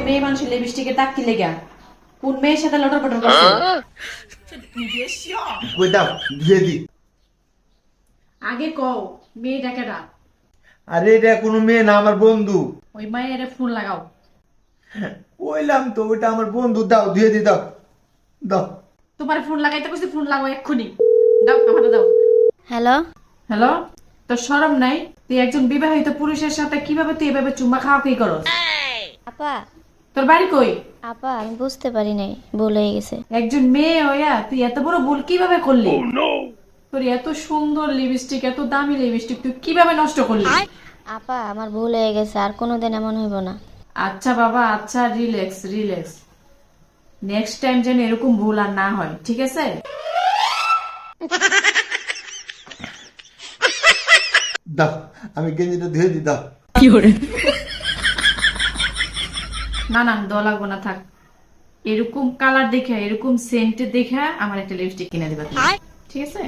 মেয়ে মানুষের লিপস্টিকের দাগ কি লেগা? কোন মেয়ের সাথে লটর পটর করছো? কই দাও দিয়ে দি। আগে কও মেয়েটা কেডা? আরে এটা কোনো মেয়ে না, আমার বন্ধু। ওই মায়ের ফোন লাগাও। কইলাম তো ওইটা আমার বন্ধু, দাও দিয়ে দি, দাও দাও। তোমার ফোন লাগাইতে কইছি, ফোন লাগাও এক্ষুনি। দাও আমারে দাও। হ্যালো। হ্যালো, তোর শরম নাই? তুই একজন বিবাহিত পুরুষের সাথে কিভাবে তুই এভাবে চুম্মা খাওয়া কি করস? আপা তোর বাড়ি কই? আপা আমি বুঝতে পারি নাই, ভুল হয়ে গেছে। একজন মেয়ে হইয়া তুই এত বড় ভুল কিভাবে করলি? তোর এত সুন্দর লিপস্টিক, এত দামি লিপস্টিক তুই কিভাবে নষ্ট করলি? আপা আমার ভুল হয়ে গেছে, আর কোনোদিন এমন হইব না। আচ্ছা বাবা, আচ্ছা, রিল্যাক্স রিল্যাক্স। নেক্সট টাইম যেন এরকম ভুল আর না হয়, ঠিক আছে? দাও, আমি গেঞ্জিটা ধুয়ে দি, দাও। না না, দেওয়া লাগবো না, থাক। এরকম কালার দেখে, এরকম সেন্ট দেখে আমার একটা লিপস্টিক কিনে দিবা তুমি, ঠিক আছে?